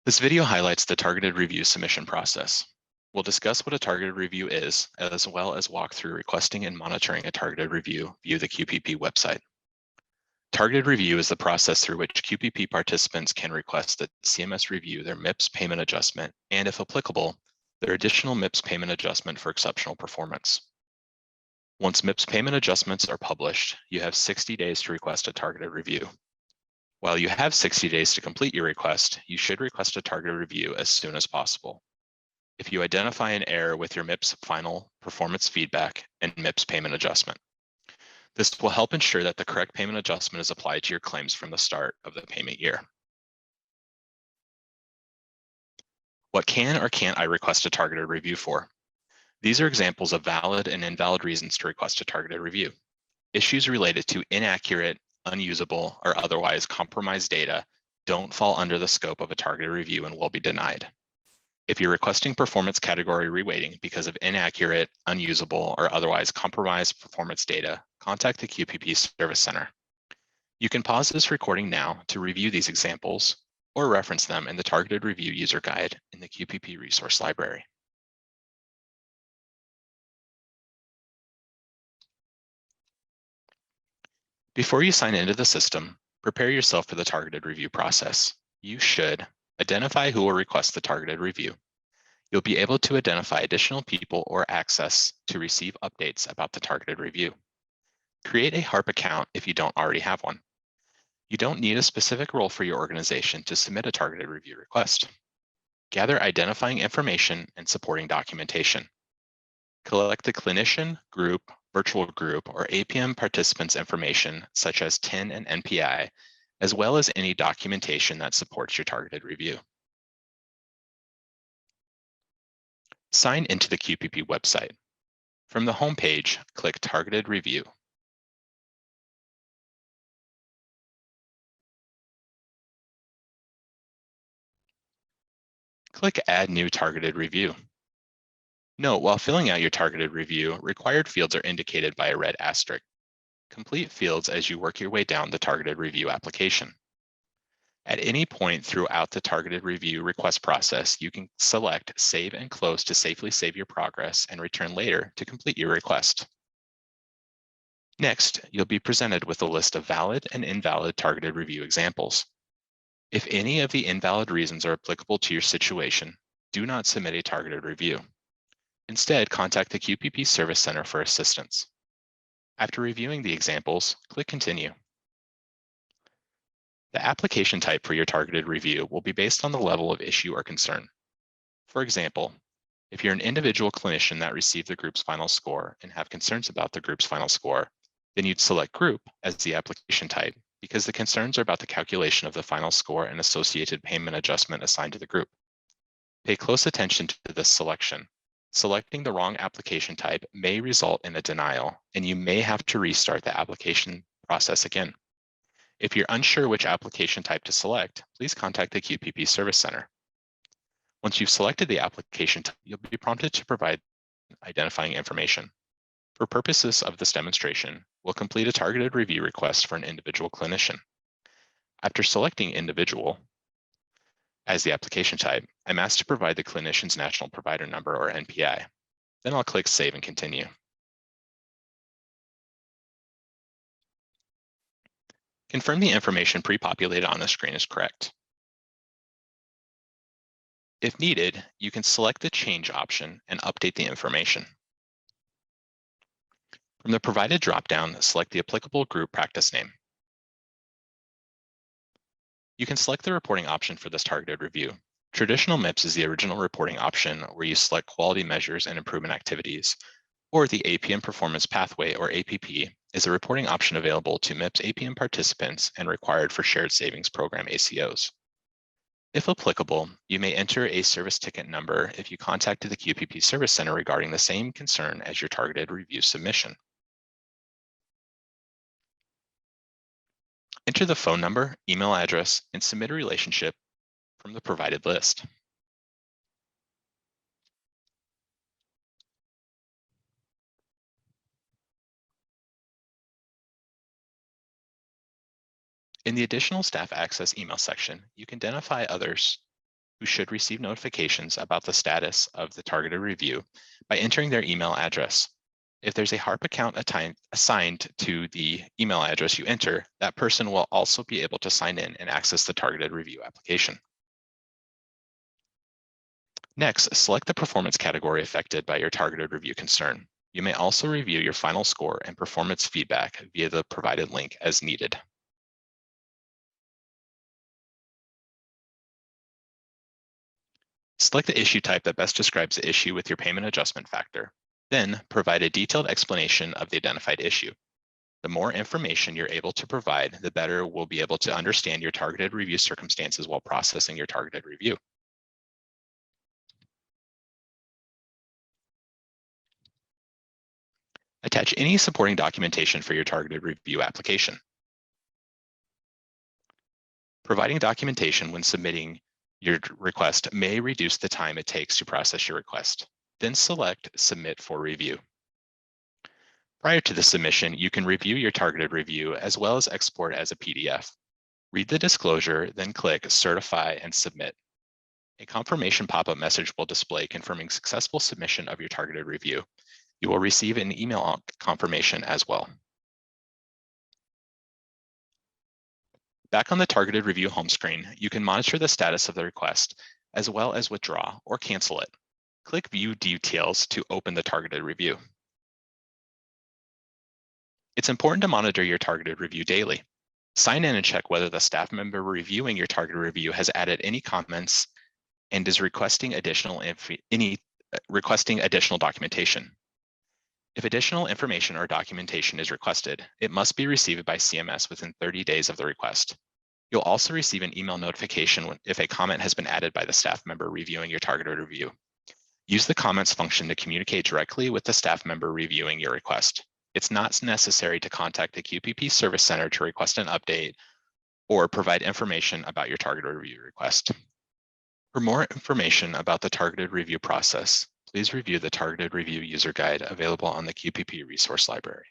This video highlights the targeted review submission process. We'll discuss what a targeted review is, as well as walk through requesting and monitoring a targeted review via the QPP website. Targeted review is the process through which QPP participants can request that CMS review their MIPS payment adjustment and, if applicable, their additional MIPS payment adjustment for exceptional performance. Once MIPS payment adjustments are published, you have 60 days to request a targeted review. While you have 60 days to complete your request, you should request a targeted review as soon as possible. If you identify an error with your MIPS final performance feedback and MIPS payment adjustment, this will help ensure that the correct payment adjustment is applied to your claims from the start of the payment year. What can or can't I request a targeted review for? These are examples of valid and invalid reasons to request a targeted review. Issues related to inaccurate, unusable, or otherwise compromised data don't fall under the scope of a targeted review and will be denied. If you're requesting performance category reweighting because of inaccurate, unusable, or otherwise compromised performance data, contact the QPP Service Center. You can pause this recording now to review these examples or reference them in the Targeted Review User Guide in the QPP Resource Library. Before you sign into the system, prepare yourself for the targeted review process. You should identify who will request the targeted review. You'll be able to identify additional people or access to receive updates about the targeted review. Create a HARP account if you don't already have one. You don't need a specific role for your organization to submit a targeted review request. Gather identifying information and supporting documentation. Collect the clinician, group, virtual group, or APM participants information such as TIN and NPI, as well as any documentation that supports your targeted review. Sign into the QPP website. From the home page, click Targeted Review. Click Add New Targeted Review. Note, while filling out your targeted review, required fields are indicated by a red asterisk. Complete fields as you work your way down the targeted review application. At any point throughout the targeted review request process, you can select Save and Close to safely save your progress and return later to complete your request. Next, you'll be presented with a list of valid and invalid targeted review examples. If any of the invalid reasons are applicable to your situation, do not submit a targeted review. Instead, contact the QPP Service Center for assistance. After reviewing the examples, click Continue. The application type for your targeted review will be based on the level of issue or concern. For example, if you're an individual clinician that received the group's final score and have concerns about the group's final score, then you'd select Group as the application type because the concerns are about the calculation of the final score and associated payment adjustment assigned to the group. Pay close attention to this selection. Selecting the wrong application type may result in a denial, and you may have to restart the application process again. If you're unsure which application type to select, please contact the QPP Service Center. Once you've selected the application type, you'll be prompted to provide identifying information. For purposes of this demonstration, we'll complete a targeted review request for an individual clinician. After selecting individual as the application type, I'm asked to provide the clinician's national provider number or NPI. Then I'll click Save and Continue. Confirm the information pre-populated on the screen is correct. If needed, you can select the Change option and update the information. From the provided dropdown, select the applicable group practice name. You can select the reporting option for this targeted review. Traditional MIPS is the original reporting option where you select quality measures and improvement activities, or the APM Performance Pathway, or APP, is a reporting option available to MIPS APM participants and required for Shared Savings Program ACOs. If applicable, you may enter a service ticket number if you contacted the QPP Service Center regarding the same concern as your targeted review submission. Enter the phone number, email address, and submit a relationship from the provided list. In the additional staff access email section, you can identify others who should receive notifications about the status of the targeted review by entering their email address. If there's a HARP account assigned to the email address you enter, that person will also be able to sign in and access the targeted review application. Next, select the performance category affected by your targeted review concern. You may also review your final score and performance feedback via the provided link as needed. Select the issue type that best describes the issue with your payment adjustment factor. Then provide a detailed explanation of the identified issue. The more information you're able to provide, the better we'll be able to understand your targeted review circumstances while processing your targeted review. Attach any supporting documentation for your targeted review application. Providing documentation when submitting your request may reduce the time it takes to process your request. Then select Submit for Review. Prior to the submission, you can review your targeted review as well as export as a PDF. Read the disclosure, then click Certify and Submit. A confirmation pop-up message will display confirming successful submission of your targeted review. You will receive an email confirmation as well. Back on the targeted review home screen, you can monitor the status of the request, as well as withdraw or cancel it. Click View Details to open the targeted review. It's important to monitor your targeted review daily. Sign in and check whether the staff member reviewing your targeted review has added any comments and is requesting additional documentation. If additional information or documentation is requested, it must be received by CMS within 30 days of the request. You'll also receive an email notification if a comment has been added by the staff member reviewing your targeted review. Use the comments function to communicate directly with the staff member reviewing your request. It's not necessary to contact the QPP Service Center to request an update or provide information about your targeted review request. For more information about the targeted review process, please review the Targeted Review User Guide available on the QPP Resource Library.